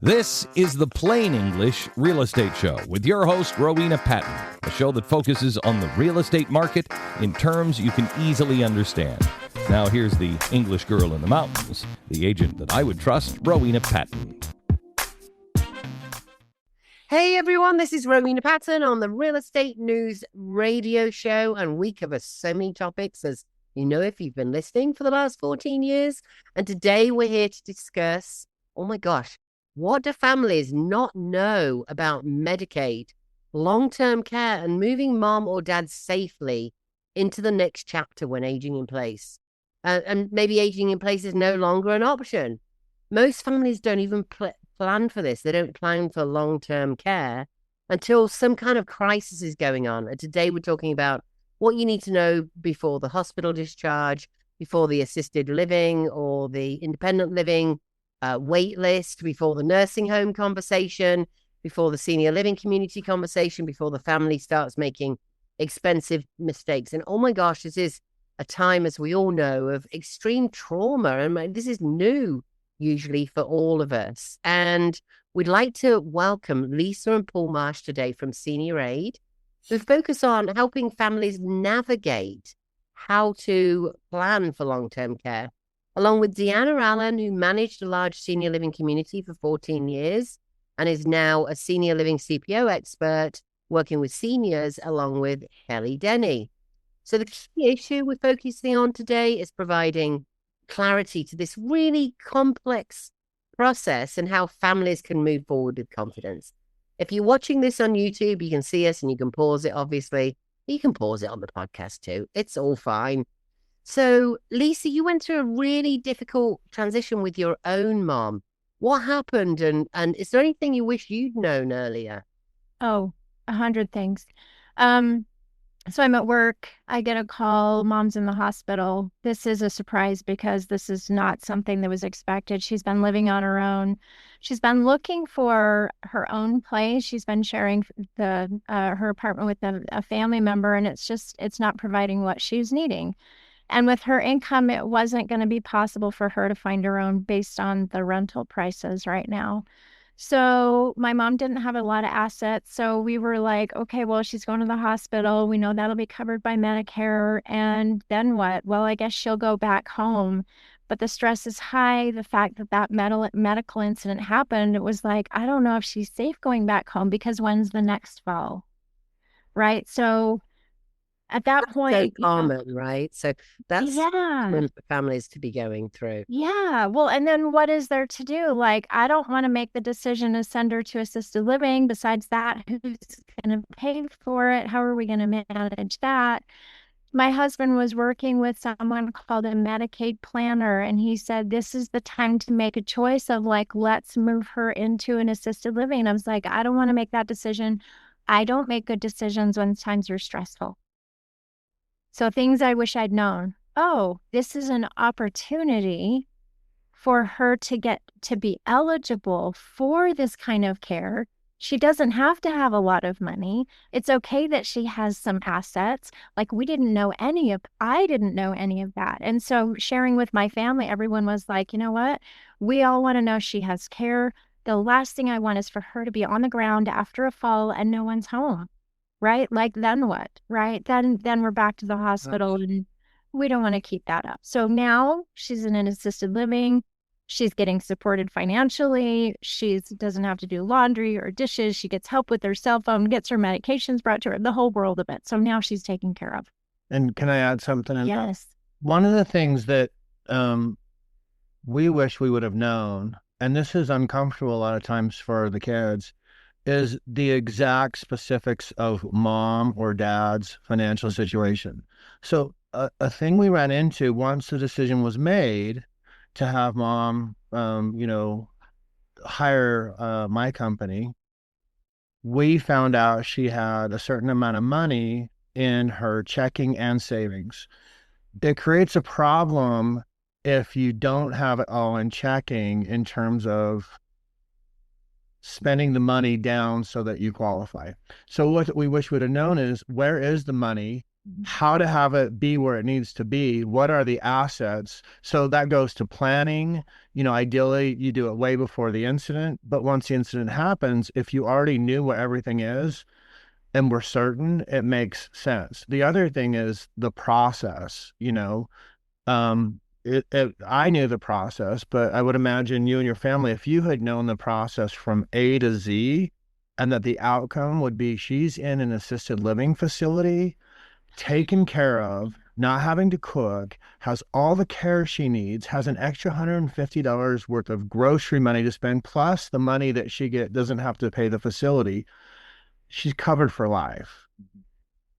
This is the Plain English Real Estate Show with your host, Rowena Patton, a show that focuses on the real estate market in terms you can easily understand. Now here's the English girl in the mountains, the agent that I would trust, Rowena Patton. Hey everyone, this is Rowena Patton on the Real Estate News Radio Show, and we cover so many topics, as you know if you've been listening for the last 14 years. And today we're here to discuss, oh my gosh, what do families not know about Medicaid, long-term care, and moving mom or dad safely into the next chapter when aging in place? And maybe aging in place is no longer an option. Most families don't even plan for this. They don't plan for long-term care until some kind of crisis is going on. And today we're talking about what you need to know before the hospital discharge, before the assisted living or the independent living wait list, before the nursing home conversation, before the senior living community conversation, before the family starts making expensive mistakes. And oh my gosh, this is a time, as we all know, of extreme trauma. And this is new, usually, for all of us. And we'd like to welcome Lisa and Paul Marsh today from Senior Aid, who focus on helping families navigate how to plan for long-term care, along with Deanna Allen, who managed a large senior living community for 14 years and is now a senior living CPO expert working with seniors, along with Kelly Denny. So the key issue we're focusing on today is providing clarity to this really complex process and how families can move forward with confidence. If you're watching this on YouTube, you can see us and you can pause it, obviously. You can pause it on the podcast too. It's all fine. So, Lisa, you went through a really difficult transition with your own mom. What happened? And is there anything you wish you'd known earlier? Oh, 100 things. So I'm at work. I get a call. Mom's in the hospital. This is a surprise because this is not something that was expected. She's been living on her own. She's been looking for her own place. She's been sharing her apartment with a family member, and it's not providing what she's needing. And with her income, it wasn't going to be possible for her to find her own based on the rental prices right now. So my mom didn't have a lot of assets. So we were like, okay, well, she's going to the hospital. We know that'll be covered by Medicare. And then what? Well, I guess she'll go back home. But the stress is high. The fact that medical incident happened, it was like, I don't know if she's safe going back home because when's the next fall? Right? So at that point, so common, right? So that's yeah, for families to be going through. Yeah. Well, and then what is there to do? Like, I don't want to make the decision to send her to assisted living. Besides that, who's going to pay for it? How are we going to manage that? My husband was working with someone called a Medicaid planner, and he said, this is the time to make a choice of like, let's move her into an assisted living. And I was like, I don't want to make that decision. I don't make good decisions when times are stressful. So things I wish I'd known. Oh, this is an opportunity for her to get to be eligible for this kind of care. She doesn't have to have a lot of money. It's okay that she has some assets. Like I didn't know any of that. And so sharing with my family, everyone was like, you know what? We all want to know she has care. The last thing I want is for her to be on the ground after a fall and no one's home. Right? Like, then what? Right? Then we're back to the hospital, and we don't want to keep that up. So now she's in an assisted living. She's getting supported financially. She doesn't have to do laundry or dishes. She gets help with her cell phone, gets her medications brought to her, the whole world of it. So now she's taken care of. And can I add something? Yes. One of the things that we wish we would have known, and this is uncomfortable a lot of times for the kids, is the exact specifics of mom or dad's financial situation. So a thing we ran into once the decision was made to have mom, hire my company, we found out she had a certain amount of money in her checking and savings. It creates a problem if you don't have it all in checking in terms of spending the money down so that you qualify. So what we wish we would have known is, where is the money how to have it be where it needs to be. What are the assets? So that goes to planning. Ideally, you do it way before the incident. But once the incident happens, if you already knew what everything is and were certain, it makes sense. The other thing is the process. I knew the process, but I would imagine you and your family, if you had known the process from A to Z, and that the outcome would be she's in an assisted living facility, taken care of, not having to cook, has all the care she needs, has an extra $150 worth of grocery money to spend, plus the money that she doesn't have to pay the facility. She's covered for life.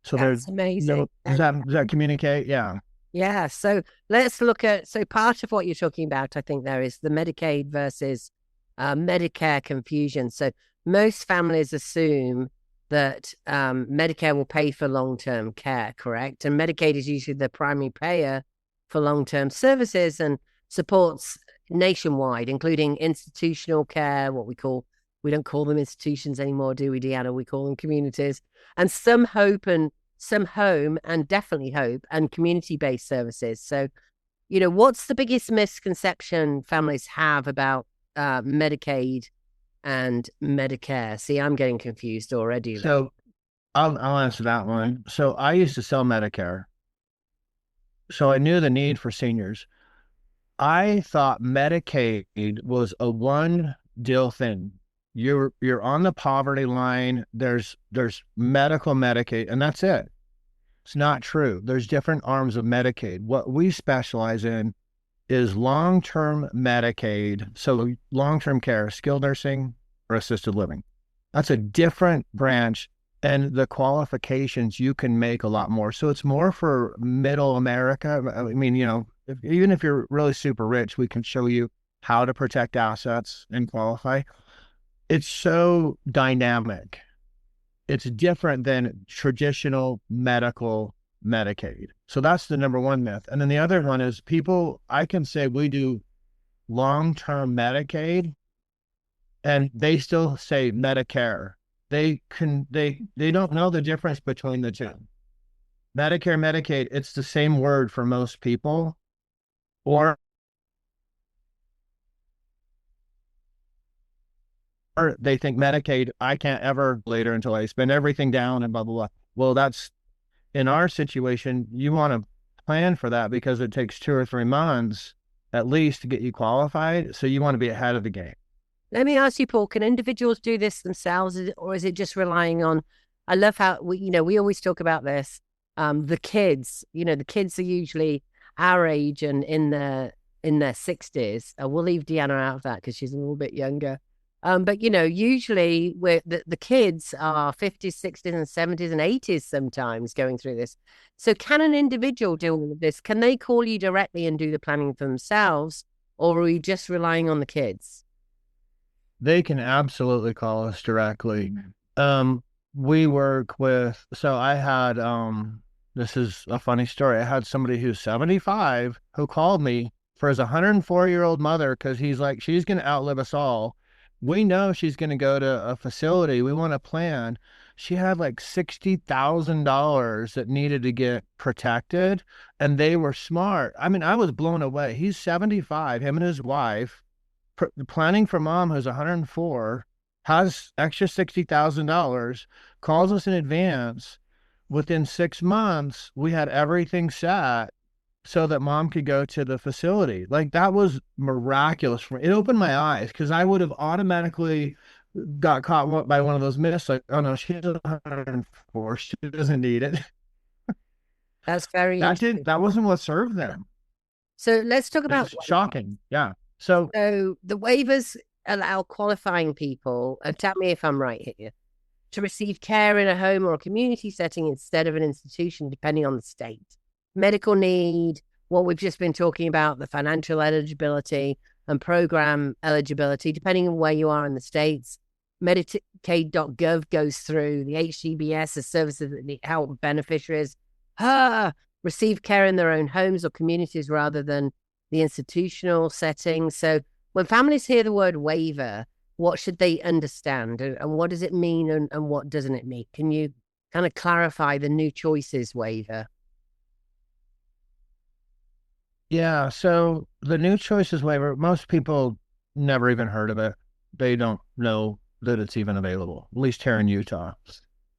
So That's amazing. Does that communicate? Yeah. Yeah. So let's look at, part of what you're talking about, I think there is the Medicaid versus Medicare confusion. So most families assume that Medicare will pay for long-term care, correct? And Medicaid is usually the primary payer for long-term services and supports nationwide, including institutional care, we don't call them institutions anymore, do we, Deanna? We call them communities. And some home and definitely hope and community-based services. So, what's the biggest misconception families have about Medicaid and Medicare? See, I'm getting confused already. So I'll answer that one. So I used to sell Medicare. So I knew the need for seniors. I thought Medicaid was a one deal thing. You're on the poverty line. There's medical Medicaid, and that's it. It's not true. There's different arms of Medicaid. What we specialize in is long-term Medicaid. So long-term care, skilled nursing or assisted living. That's a different branch, and the qualifications you can make a lot more. So it's more for middle America. I mean, even if you're really super rich, we can show you how to protect assets and qualify. It's so dynamic. It's different than traditional medical Medicaid. So that's the number one myth. And then the other one is I can say we do long-term Medicaid and they still say Medicare. They don't know the difference between the two. Medicare, Medicaid, it's the same word for most people. Or they think Medicaid, I can't ever later until I spend everything down and blah, blah, blah. Well, that's in our situation, you want to plan for that because it takes 2 or 3 months at least to get you qualified. So you want to be ahead of the game. Let me ask you, Paul, can individuals do this themselves, or is it just relying on, I love how we always talk about this. The kids, the kids are usually our age and in their 60s. We'll leave Deanna out of that because she's a little bit younger. But usually the kids are 50s, 60s, and 70s and 80s sometimes going through this. So can an individual do all of this? Can they call you directly and do the planning for themselves, or are you just relying on the kids? They can absolutely call us directly. We work with, so I had, this is a funny story. I had somebody who's 75 who called me for his 104-year-old mother because he's like, she's going to outlive us all. We know she's going to go to a facility. We want to plan. She had like $60,000 that needed to get protected, and they were smart. I mean, I was blown away. He's 75, him and his wife, planning for mom who's 104, has extra $60,000, calls us in advance. Within 6 months, we had everything set so that mom could go to the facility. Like, that was miraculous for me. It opened my eyes because I would have automatically got caught by one of those myths. Like, oh no, she's 104. She doesn't need it. That's very interesting. That wasn't what served them. So let's talk about shocking. Yeah. So the waivers allow qualifying people, and tell me if I'm right here, to receive care in a home or a community setting instead of an institution, depending on the state. Medical need, what we've just been talking about, the financial eligibility and program eligibility, depending on where you are in the states. Medicaid.gov goes through the HCBS, the services that help beneficiaries receive care in their own homes or communities rather than the institutional setting. So when families hear the word waiver, what should they understand, and what does it mean, and what doesn't it mean? Can you kind of clarify the new choices waiver? Yeah, so the new choices waiver, most people never even heard of it. They don't know that it's even available, at least here in Utah.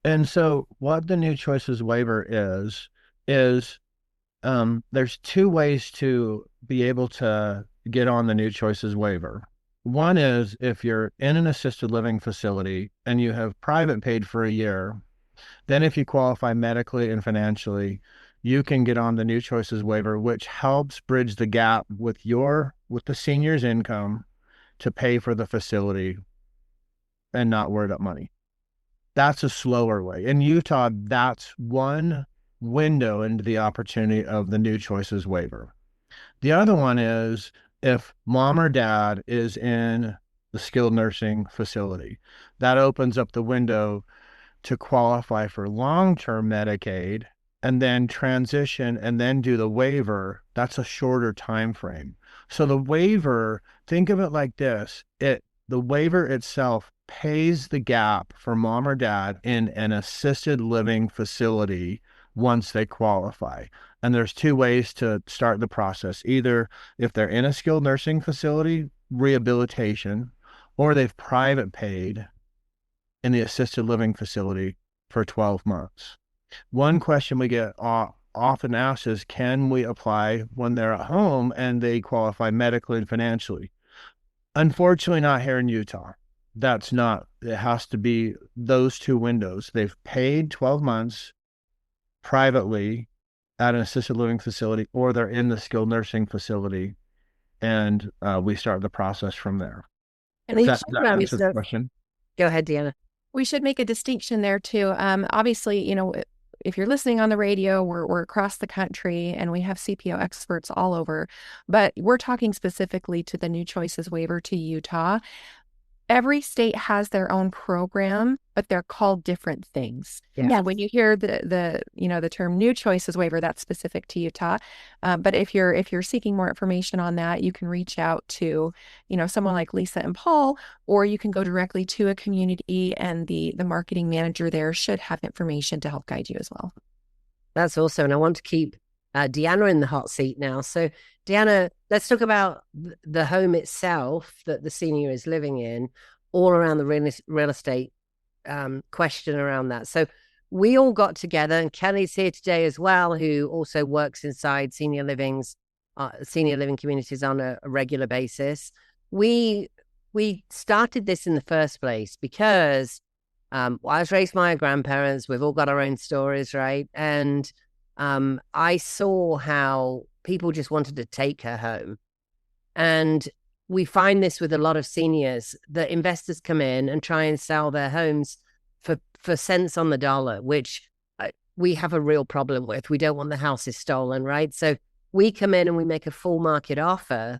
And so what the new choices waiver is there's two ways to be able to get on the new choices waiver. One is if you're in an assisted living facility and you have private paid for a year, then if you qualify medically and financially, you can get on the new choices waiver, which helps bridge the gap with the senior's income to pay for the facility and not worry about money. That's a slower way. In Utah, that's one window into the opportunity of the new choices waiver. The other one is if mom or dad is in the skilled nursing facility, that opens up the window to qualify for long-term Medicaid and then transition and then do the waiver. That's a shorter time frame. So the waiver, think of it like this. The waiver itself pays the gap for mom or dad in an assisted living facility once they qualify. And there's two ways to start the process. Either if they're in a skilled nursing facility, rehabilitation, or they've private paid in the assisted living facility for 12 months. One question we get often asked is, can we apply when they're at home and they qualify medically and financially? Unfortunately, not here in Utah. It has to be those two windows. They've paid 12 months privately at an assisted living facility, or they're in the skilled nursing facility, and we start the process from there. And That answers the question. Go ahead, Deanna. We should make a distinction there too. Obviously, if you're listening on the radio, we're across the country and we have CPO experts all over, but we're talking specifically to the new choices waiver to Utah. Every state has their own program, but they're called different things. Yeah. When you hear the term new choices waiver, that's specific to Utah. But if you're seeking more information on that, you can reach out to, someone like Lisa and Paul, or you can go directly to a community, and the marketing manager there should have information to help guide you as well. That's awesome. And I want to keep Deanna in the hot seat now. So Deanna, let's talk about the home itself that the senior is living in, all around the real estate question around that. So we all got together, and Kelly's here today as well, who also works inside senior living communities on a regular basis. We started this in the first place because I was raised by my grandparents. We've all got our own stories, right? And I saw how people just wanted to take her home. And we find this with a lot of seniors, that investors come in and try and sell their homes for cents on the dollar, which we have a real problem with. We don't want the houses stolen, right? So we come in and we make a full market offer,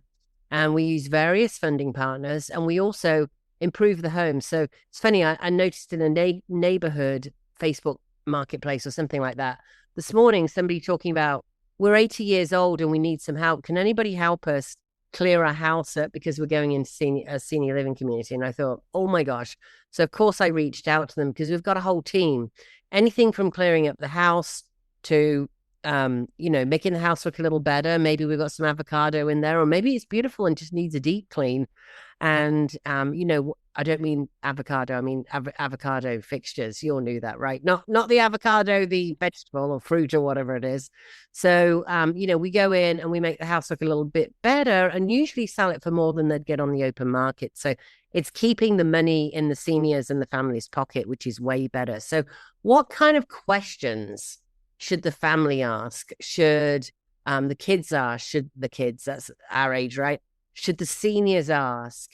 and we use various funding partners, and we also improve the home. So it's funny, I noticed in a neighborhood Facebook marketplace or something like that this morning, somebody talking about, we're 80 years old and we need some help. Can anybody help us clear our house up because we're going into a senior living community? And I thought, oh my gosh. So of course I reached out to them, because we've got a whole team, anything from clearing up the house to, making the house look a little better. Maybe we've got some avocado in there, or maybe it's beautiful and just needs a deep clean. And, I don't mean avocado. I mean avocado fixtures. You all knew that, right? Not the avocado, the vegetable or fruit or whatever it is. So, we go in and we make the house look a little bit better, and usually sell it for more than they'd get on the open market. So it's keeping the money in the seniors and the family's pocket, which is way better. So what kind of questions should the family ask? Should the kids ask? Should the kids, that's our age, right? Should the seniors ask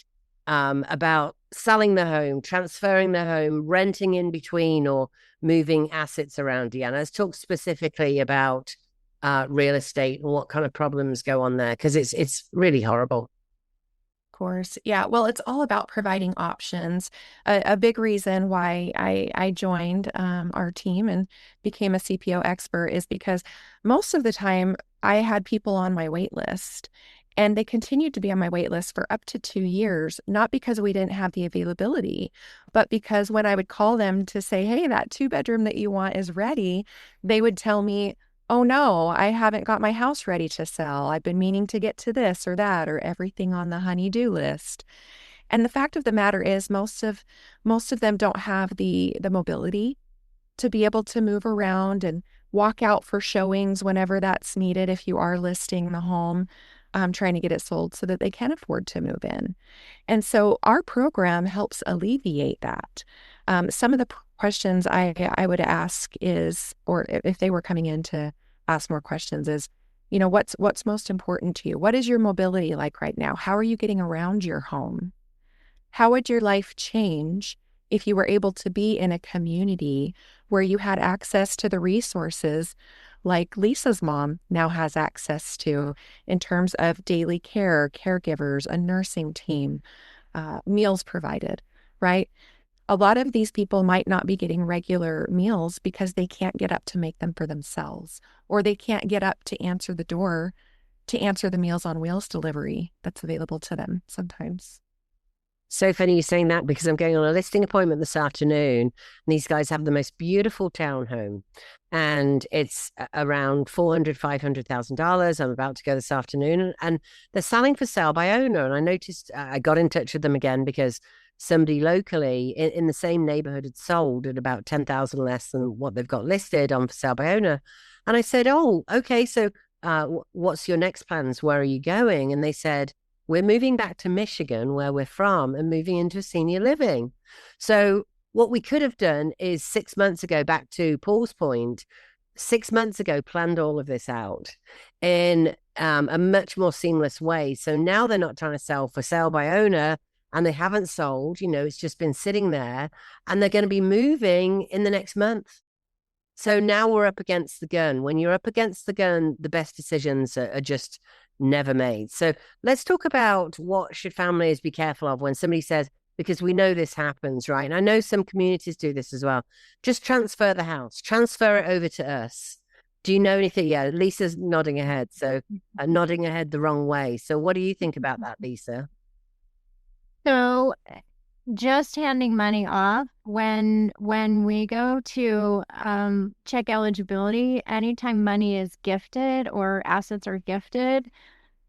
about selling the home, transferring the home, renting in between, or moving assets around? Deanna, let's talk specifically about real estate and what kind of problems go on there, because it's really horrible. Of course. Yeah. Well, it's all about providing options. A big reason why I joined our team and became a CPO expert is because most of the time I had people on my wait list. And they continued to be on my wait list for up to 2 years, not because we didn't have the availability, but because when I would call them to say, hey, that 2-bedroom that you want is ready, they would tell me, oh no, I haven't got my house ready to sell. I've been meaning to get to this or that or everything on the honey-do list. And the fact of the matter is most of them don't have the mobility to be able to move around and walk out for showings whenever that's needed if you are listing the home, trying to get it sold so that they can afford to move in. And so our program helps alleviate that. Some of the questions I would ask is, or if they were coming in to ask more questions is, what's most important to you? What is your mobility like right now? How are you getting around your home? How would your life change if you were able to be in a community where you had access to the resources like Lisa's mom now has access to in terms of daily care, caregivers, a nursing team, meals provided, right? A lot of these people might not be getting regular meals because they can't get up to make them for themselves, or they can't get up to answer the door to answer the Meals on Wheels delivery that's available to them sometimes. So funny you saying that, because I'm going on a listing appointment this afternoon, and these guys have the most beautiful townhome, and it's around $400,000-$500,000. I'm about to go this afternoon, and they're selling for sale by owner. And I noticed I got in touch with them again because somebody locally in the same neighborhood had sold at about 10,000 less than what they've got listed on for sale by owner. And I said, oh, okay, so what's your next plans? Where are you going? And they said, we're moving back to Michigan, where we're from, and moving into senior living. So what we could have done is 6 months ago, back to Paul's point, 6 months ago, planned all of this out in a much more seamless way. So now they're not trying to sell for sale by owner, and they haven't sold, it's just been sitting there, and they're going to be moving in the next month. So now we're up against the gun. When you're up against the gun, the best decisions are just never made. So let's talk about what should families be careful of when somebody says, because we know this happens, right? And I know some communities do this as well. Just transfer the house, transfer it over to us. Do you know anything? Yeah, Lisa's nodding her head. So nodding her head the wrong way. So what do you think about that, Lisa? So just handing money off when we go to check eligibility, anytime money is gifted or assets are gifted,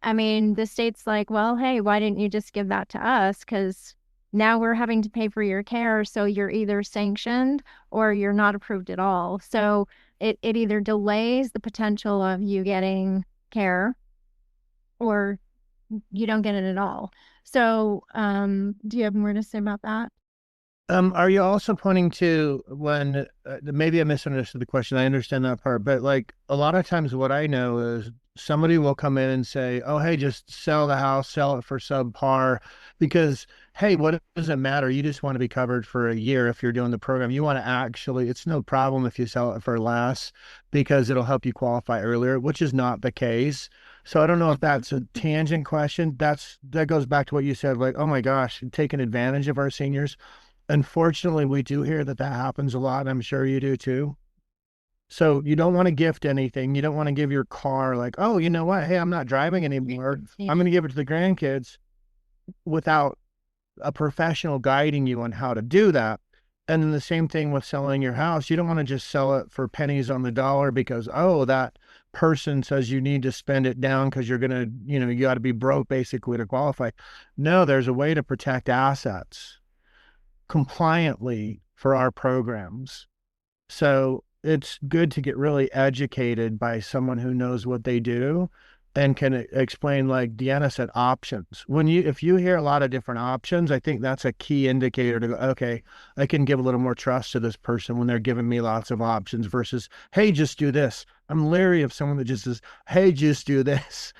I mean, the state's like, well, hey, why didn't you just give that to us? Because now we're having to pay for your care. So you're either sanctioned or you're not approved at all. So it either delays the potential of you getting care or you don't get it at all. So do you have more to say about that? Are you also pointing to when maybe I misunderstood the question? I understand that part, but like a lot of times what I know is somebody will come in and say, oh, hey, just sell the house, sell it for subpar, because, hey, what does it matter? You just want to be covered for a year if you're doing the program. You want to actually, it's no problem if you sell it for less because it'll help you qualify earlier, which is not the case. So I don't know if that's a tangent question. That goes back to what you said, like, oh my gosh, taking advantage of our seniors. Unfortunately, we do hear that happens a lot. I'm sure you do too. So you don't want to gift anything. You don't want to give your car like, oh, you know what? Hey, I'm not driving anymore. I'm going to give it to the grandkids without a professional guiding you on how to do that. And then the same thing with selling your house. You don't want to just sell it for pennies on the dollar because, oh, that person says you need to spend it down because you're going to, you got to be broke basically to qualify. No, there's a way to protect assets compliantly for our programs. So it's good to get really educated by someone who knows what they do and can explain, like Deanna said, options. If you hear a lot of different options, I think that's a key indicator to go, okay, I can give a little more trust to this person when they're giving me lots of options versus, hey, just do this. I'm leery of someone that just says, hey, just do this.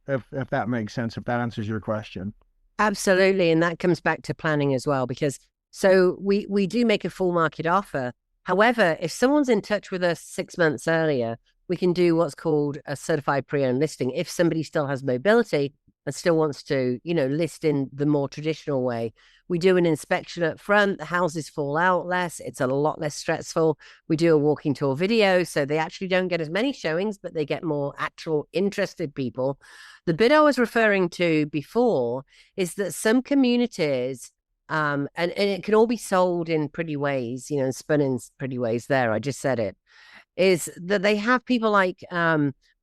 If that makes sense, if that answers your question. Absolutely. And that comes back to planning as well, because so we do make a full market offer. However, if someone's in touch with us 6 months earlier, we can do what's called a certified pre-owned listing. If somebody still has mobility, and still wants to, list in the more traditional way. We do an inspection up front. The houses fall out less. It's a lot less stressful. We do a walking tour video, so they actually don't get as many showings, but they get more actual interested people. The bit I was referring to before is that some communities, and it can all be sold in pretty ways, and spun in pretty ways there. I just said it, is that they have people like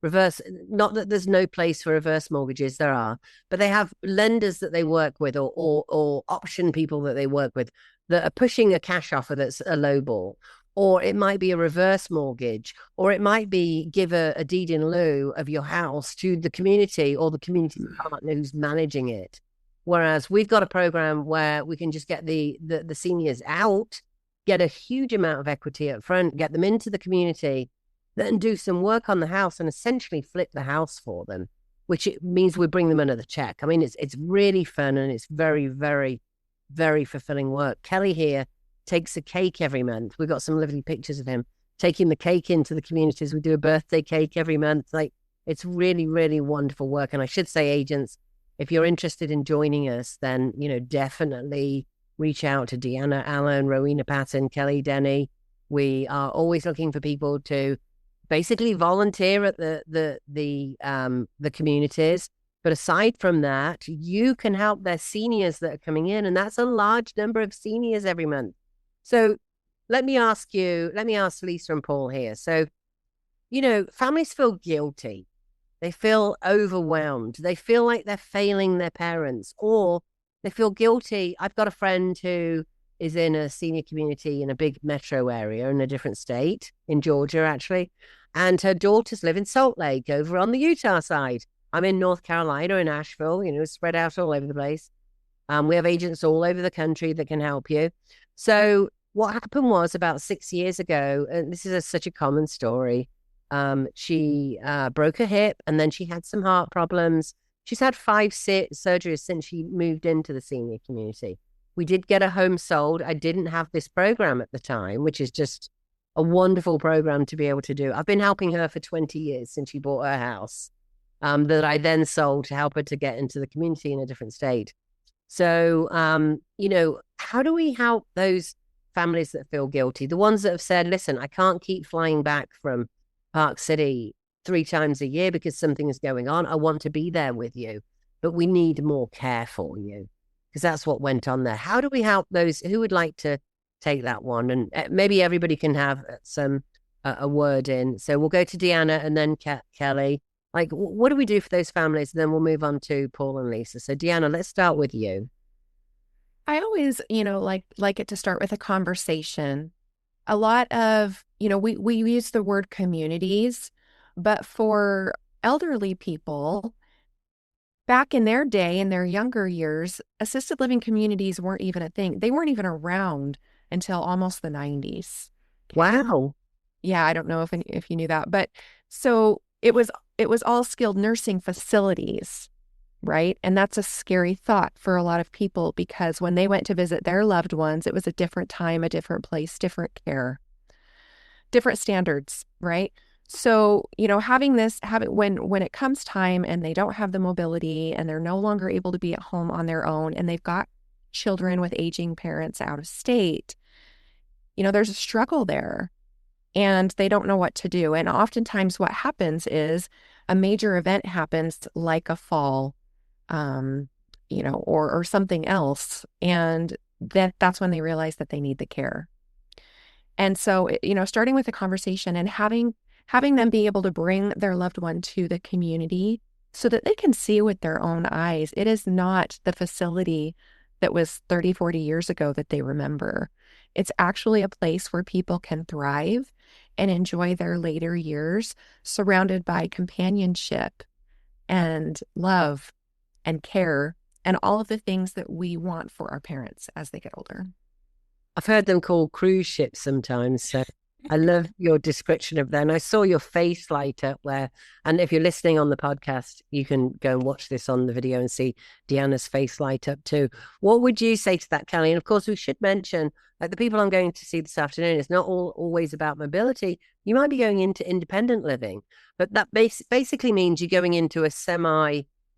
reverse, not that there's no place for reverse mortgages, there are, but they have lenders that they work with or option people that they work with that are pushing a cash offer that's a low ball, or it might be a reverse mortgage, or it might be give a deed in lieu of your house to the community or the community partner who's managing it. Whereas we've got a program where we can just get the seniors out, get a huge amount of equity up front, get them into the community, then do some work on the house and essentially flip the house for them, which it means we bring them another check. I mean, it's really fun and it's very, very, very fulfilling work. Kelly here takes a cake every month. We've got some lovely pictures of him taking the cake into the communities. We do a birthday cake every month. Like, it's really, really wonderful work. And I should say, agents, if you're interested in joining us, then, definitely reach out to Deanna Allen, Rowena Patton, Kelly Denny. We are always looking for people to basically volunteer at the communities. But aside from that, you can help their seniors that are coming in, and that's a large number of seniors every month. So let me ask Lisa and Paul here. So, families feel guilty. They feel overwhelmed. They feel like they're failing their parents, or they feel guilty. I've got a friend who is in a senior community in a big metro area in a different state, in Georgia, actually. And her daughters live in Salt Lake over on the Utah side. I'm in North Carolina, in Asheville, spread out all over the place. We have agents all over the country that can help you. So what happened was about 6 years ago, and this is such a common story, she broke her hip and then she had some heart problems. She's had 5 surgeries since she moved into the senior community. We did get a home sold. I didn't have this program at the time, which is just a wonderful program to be able to do. I've been helping her for 20 years since she bought her house, that I then sold to help her to get into the community in a different state. So, how do we help those families that feel guilty? The ones that have said, listen, I can't keep flying back from Park City 3 times a year because something is going on. I want to be there with you, but we need more care for you, because that's what went on there. How do we help those who would like to take that one? And maybe everybody can have a word in. So we'll go to Deanna and then Kelly. Like, what do we do for those families? And then we'll move on to Paul and Lisa. So Deanna, let's start with you. I always, like it to start with a conversation. A lot of, we use the word communities, but for elderly people, back in their day, in their younger years, assisted living communities weren't even a thing. They weren't even around until almost the 90s. Wow. Yeah, I don't know if you knew that, but so it was all skilled nursing facilities, right? And that's a scary thought for a lot of people, because when they went to visit their loved ones, it was a different time, a different place, different care, different standards, right? So, when it comes time and they don't have the mobility and they're no longer able to be at home on their own, and they've got children with aging parents out of state, there's a struggle there and they don't know what to do. And oftentimes what happens is a major event happens, like a fall, or something else. And that's when they realize that they need the care. And so, starting with a conversation and having them be able to bring their loved one to the community so that they can see with their own eyes. It is not the facility that was 30, 40 years ago that they remember. It's actually a place where people can thrive and enjoy their later years, surrounded by companionship and love and care and all of the things that we want for our parents as they get older. I've heard them called cruise ships sometimes. So I love your description of that. And I saw your face light up and if you're listening on the podcast, you can go and watch this on the video and see Deanna's face light up too. What would you say to that, Kelly? And of course, we should mention, like, the people I'm going to see this afternoon, it's not always about mobility. You might be going into independent living, but that basically means you're going into a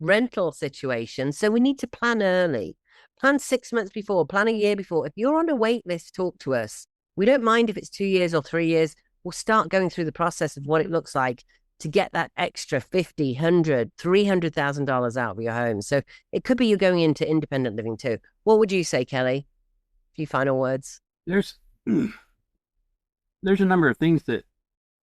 rental situation. So we need to plan early. Plan 6 months before, plan a year before. If you're on a wait list, talk to us. We don't mind if it's 2 years or 3 years. We'll start going through the process of what it looks like to get that extra $50,000, $100,000, $300,000 out of your home. So it could be you're going into independent living too. What would you say, Kelly? A few final words. There's a number of things that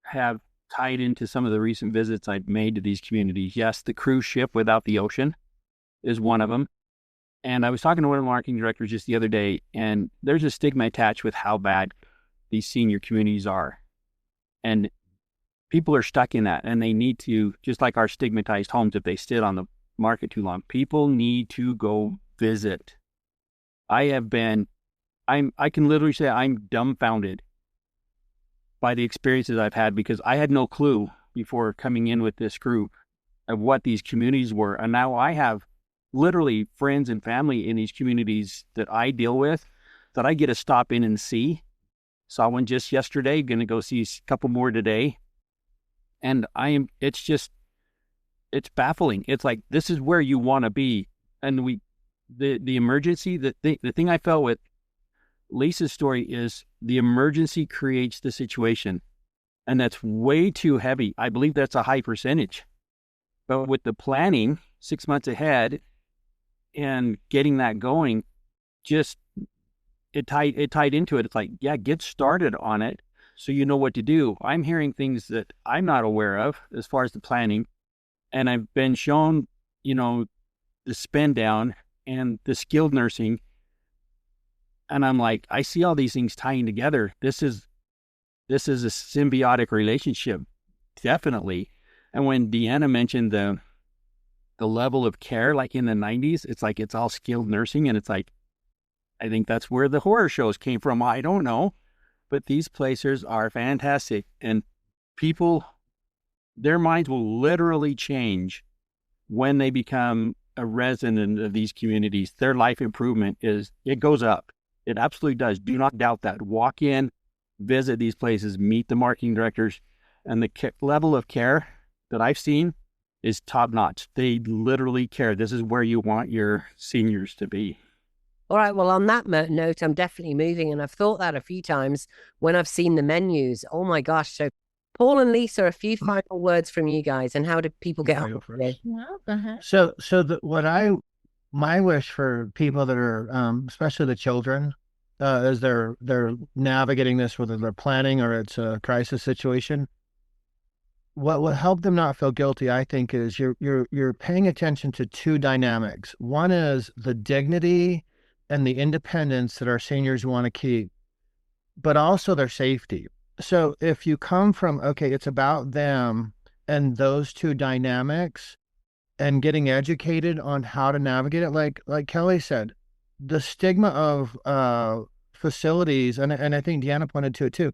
have tied into some of the recent visits I've made to these communities. Yes, the cruise ship without the ocean is one of them. And I was talking to one of the marketing directors just the other day, and there's a stigma attached with how bad these senior communities are. And people are stuck in that, and they need to, just like our stigmatized homes, if they sit on the market too long, people need to go visit. I can literally say I'm dumbfounded by the experiences I've had, because I had no clue before coming in with this group of what these communities were. And now I have literally friends and family in these communities that I deal with that I get to stop in and see. Saw one just yesterday, going to go see a couple more today. And it's baffling. It's like, this is where you want to be. And the emergency, the thing I felt with Lisa's story is the emergency creates the situation. And that's way too heavy. I believe that's a high percentage. But with the planning 6 months ahead and getting that going, it tied into it. It's like, yeah, get started on it so you know what to do. I'm hearing things that I'm not aware of as far as the planning. And I've been shown, the spend down and the skilled nursing. And I'm like, I see all these things tying together. This is a symbiotic relationship, definitely. And when Deanna mentioned the level of care, like in the 90s, it's like it's all skilled nursing. And it's like, I think that's where the horror shows came from. I don't know. But these places are fantastic. And people, their minds will literally change when they become a resident of these communities. Their life improvement it goes up. It absolutely does. Do not doubt that. Walk in, visit these places, meet the marketing directors, and the level of care that I've seen is top notch. They literally care. This is where you want your seniors to be. All right. Well, on that note, I'm definitely moving. And I've thought that a few times when I've seen the menus. Oh my gosh. So Paul and Lisa, a few final words from you guys, and how do people get on? My wish for people that are, especially the children, as they're navigating this, whether they're planning or it's a crisis situation, what will help them not feel guilty, I think, is you're paying attention to two dynamics. One is the dignity and the independence that our seniors want to keep, but also their safety. So if you come from, okay, it's about them and those two dynamics, and getting educated on how to navigate it, like Kelly said, the stigma of facilities, and I think Deanna pointed to it too,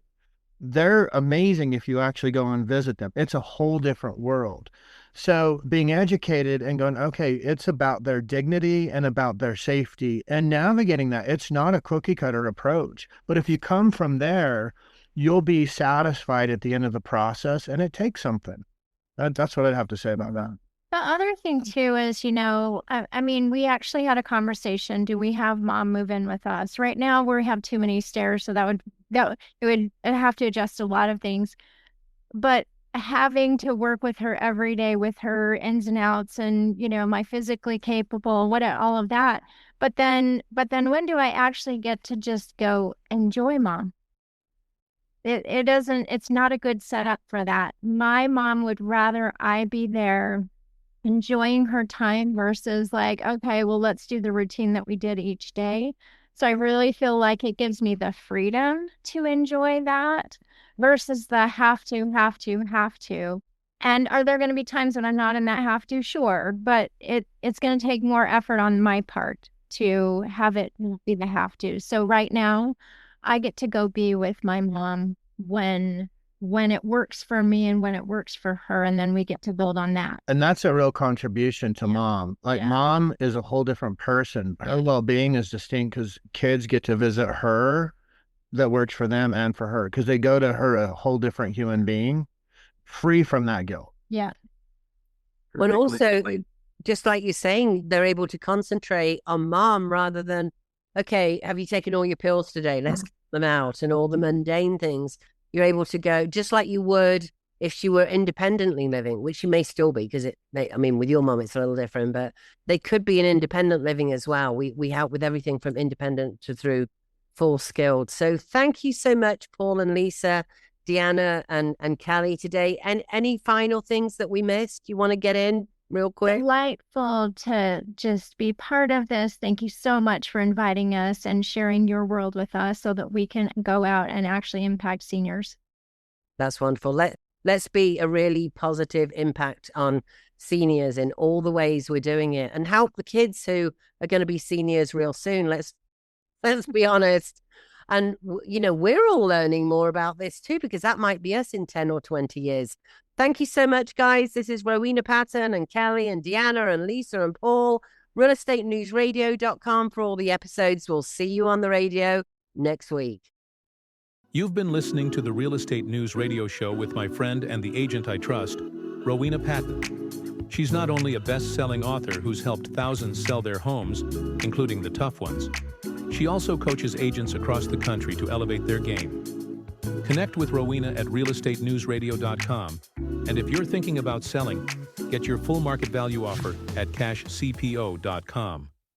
they're amazing if you actually go and visit them. It's a whole different world. So being educated and going, okay, it's about their dignity and about their safety and navigating that. It's not a cookie cutter approach, but if you come from there, you'll be satisfied at the end of the process, and it takes something. That's what I'd have to say about that. The other thing too is, I mean, we actually had a conversation. Do we have mom move in with us? Right now we have too many stairs, so it would have to adjust a lot of things. But having to work with her every day with her ins and outs and, my physically capable, all of that. But then when do I actually get to just go enjoy mom? It's not a good setup for that. My mom would rather I be there enjoying her time versus like, okay, well, let's do the routine that we did each day. So I really feel like it gives me the freedom to enjoy that versus the have to. And are there going to be times when I'm not in that have to? Sure. But it's going to take more effort on my part to have it be the have to. So right now I get to go be with my mom when it works for me and when it works for her, and then we get to build on that. And that's a real contribution to mom. Mom is a whole different person. Her well-being is distinct because kids get to visit her that works for them and for her, because they go to her a whole different human being, free from that guilt. Yeah. But also, just like you're saying, they're able to concentrate on mom rather than, okay, have you taken all your pills today? Let's get them out, and all the mundane things. You're able to go just like you would if she were independently living, which she may still be, because with your mom, it's a little different, but they could be in independent living as well. We help with everything from independent to through full skilled. So thank you so much, Paul and Lisa, Deanna and Kelly today. And any final things that we missed you want to get in real quick? Delightful to just be part of this. Thank you so much for inviting us and sharing your world with us so that we can go out and actually impact seniors. That's wonderful. Let's be a really positive impact on seniors in all the ways we're doing it, and help the kids who are going to be seniors real soon. Let's be honest. And, we're all learning more about this too, because that might be us in 10 or 20 years. Thank you so much, guys. This is Rowena Patton and Kelly and Deanna and Lisa and Paul. RealEstateNewsRadio.com for all the episodes. We'll see you on the radio next week. You've been listening to the Real Estate News Radio Show with my friend and the agent I trust, Rowena Patton. She's not only a best-selling author who's helped thousands sell their homes, including the tough ones. She also coaches agents across the country to elevate their game. Connect with Rowena at RealEstateNewsRadio.com. And if you're thinking about selling, get your full market value offer at CashCPO.com.